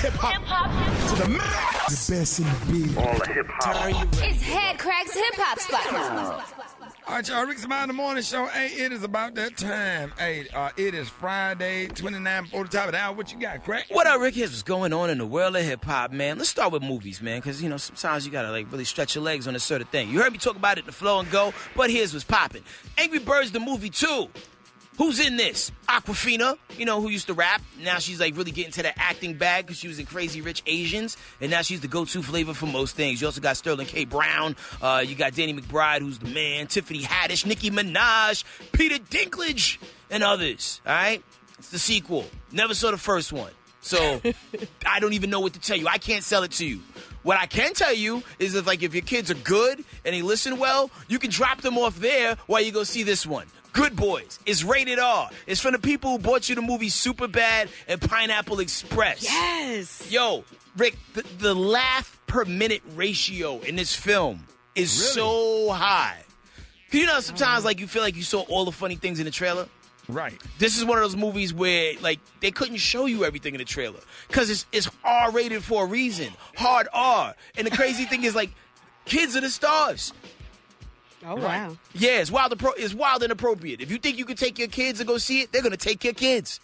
hip-hop to the max. The best in the beat. All the hip-hop. It's Headkrack's hip-hop spot. All right, y'all. Rick's Smiley, the morning show. Hey, it is about that time. Hey, it is Friday, 29 before the top of the hour. What you got, Crack? What up, Rick? Here's what's going on in the world of hip-hop, man. Let's start with movies, man, because, you know, sometimes you got to, like, really stretch your legs on a certain thing. You heard me talk about it in the flow and go, but here's what's popping. Angry Birds, the movie, too. Who's in this? Aquafina, you know, who used to rap. Now she's, like, really getting to the acting bag because she was in Crazy Rich Asians, and now she's the go-to flavor for most things. You also got Sterling K. Brown. You got Danny McBride, who's the man. Tiffany Haddish, Nicki Minaj, Peter Dinklage, and others, all right? It's the sequel. Never saw the first one. So I don't even know what to tell you. I can't sell it to you. What I can tell you is that, like, if your kids are good and they listen well, you can drop them off there while you go see this one. Good Boys. It's rated R. It's from the people who bought you the movie Superbad and Pineapple Express. Yes. Yo, Rick, the laugh per minute ratio in this film is so high. 'Cause you know, sometimes like you feel like you saw all the funny things in the trailer. Right. This is one of those movies where, like, they couldn't show you everything in the trailer because it's R-rated for a reason. Hard R. And the crazy thing is, like, kids are the stars. Oh, wow. Yeah, it's wild and appropriate. If you think you can take your kids and go see it, they're going to take your kids.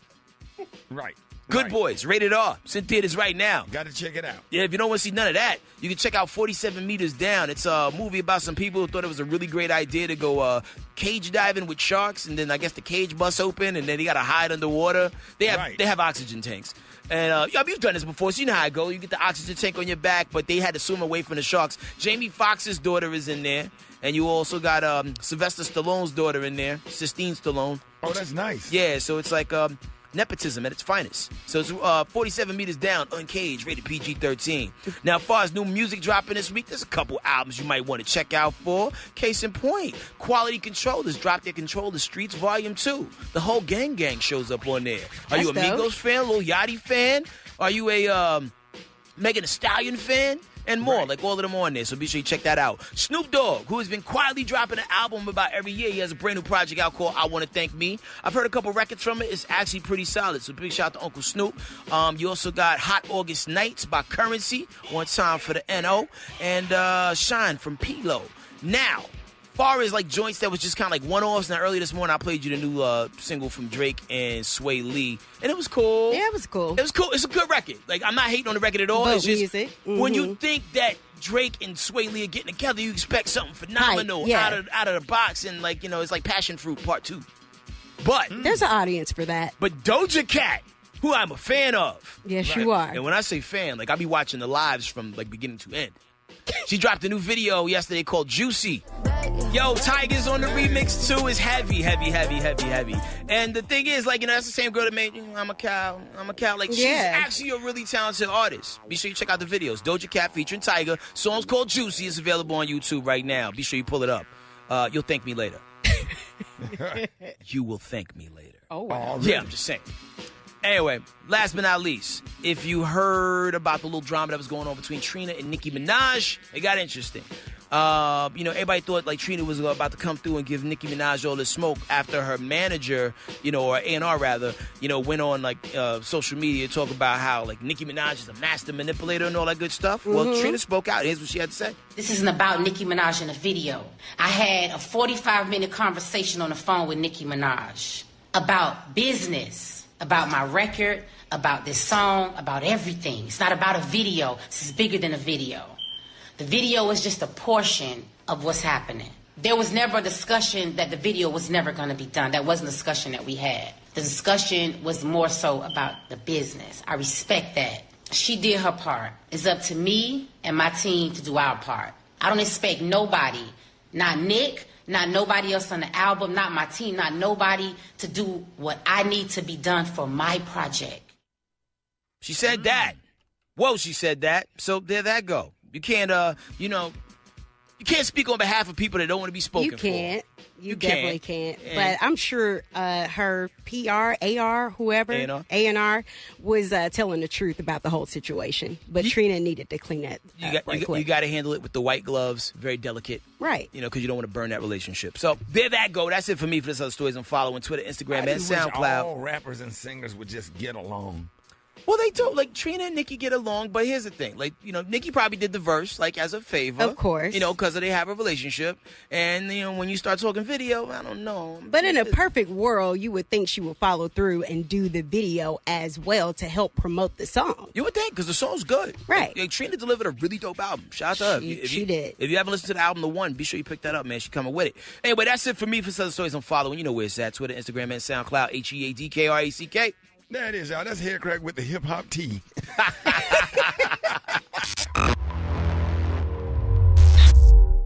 Right. Good Boys, rated R. It's in theaters right now. Got to check it out. Yeah, if you don't want to see none of that, you can check out 47 Meters Down. It's a movie about some people who thought it was a really great idea to go cage diving with sharks, and then I guess the cage busts open, and then they got to hide underwater. They have oxygen tanks. And you've done this before, so you know how it goes. You get the oxygen tank on your back, but they had to swim away from the sharks. Jamie Foxx's daughter is in there, and you also got Sylvester Stallone's daughter in there, Sistine Stallone. Oh, that's nice. Yeah, so it's like nepotism at its finest. So it's 47 Meters Down, Uncaged, rated PG-13. Now, as far as new music dropping this week, there's a couple albums you might want to check out for. Case in point, Quality Controllers dropped their Control the Streets Volume 2. The whole gang shows up on there. Are you a Migos fan, Lil Yachty fan? Are you a Megan Thee Stallion fan? And more, like all of them on there, so be sure you check that out. Snoop Dogg, who has been quietly dropping an album about every year. He has a brand new project out called I Want to Thank Me. I've heard a couple records from it. It's actually pretty solid, so big shout out to Uncle Snoop. You also got Hot August Nights by Currency, One Time for the N.O., and Shine from P-Lo. Now, far as like joints that was just kind of like one-offs, now earlier this morning I played you the new single from Drake and Sway Lee, and it was cool. Yeah, it was cool. It was cool. It's a good record. Like, I'm not hating on the record at all. But it's just music. when you think that Drake and Sway Lee are getting together, you expect something phenomenal out of the box, and like, you know, it's like Passion Fruit Part 2. But there's an audience for that. But Doja Cat, who I'm a fan of. Yes, you are. And when I say fan, like I be watching the lives from like beginning to end. She dropped a new video yesterday called Juicy. Yo, Tiger's on the remix too. It's heavy. And the thing is, like, you know, that's the same girl that made I'm a Cow. Like, she's actually a really talented artist. Be sure you check out the videos. Doja Cat featuring Tiger. Song's called Juicy. It's available on YouTube right now. Be sure you pull it up. You'll thank me later. You will thank me later. Oh, wow. Yeah, I'm just saying. Anyway, last but not least, if you heard about the little drama that was going on between Trina and Nicki Minaj, it got interesting. You know, everybody thought like Trina was about to come through and give Nicki Minaj all the smoke after her manager, you know, or A&R rather, you know, went on like social media to talk about how like Nicki Minaj is a master manipulator and all that good stuff. Well, Trina spoke out. Here's what she had to say. This isn't about Nicki Minaj in a video. I had a 45-minute conversation on the phone with Nicki Minaj about business, about my record, about this song, about everything. It's not about a video. This is bigger than a video. The video is just a portion of what's happening. There was never a discussion that the video was never going to be done. That wasn't a discussion that we had. The discussion was more so about the business. I respect that. She did her part. It's up to me and my team to do our part. I don't expect nobody, not Nick, not nobody else on the album, not my team, not nobody to do what I need to be done for my project. She said that. Whoa, she said that. So there that go. You can't, you know, you can't speak on behalf of people that don't want to be spoken for. You can't. You definitely can't. But I'm sure her PR, AR, whoever, A&R, was telling the truth about the whole situation. But Trina needed to clean that You got to handle it with the white gloves. Very delicate. Right. You know, because you don't want to burn that relationship. So there that go. That's it for me for this other stories. I'm following Twitter, Instagram, and SoundCloud. All rappers and singers would just get along. Well, they do. Like, Trina and Nicki get along, but here's the thing. Like, Nicki probably did the verse, like, as a favor. Of course. Because they have a relationship. And, when you start talking video, I don't know. But in a perfect world, you would think she would follow through and do the video as well to help promote the song. You would think, because the song's good. Right. Like, Trina delivered a really dope album. Shout out to her. She did. If you haven't listened to the album, The One, be sure you pick that up, man. She's coming with it. Anyway, that's it for me for Southern Stories. I'm following. You know where it's at. Twitter, Instagram, and SoundCloud. HeadKrack. There it is, y'all. That's Headkrack with the hip-hop T.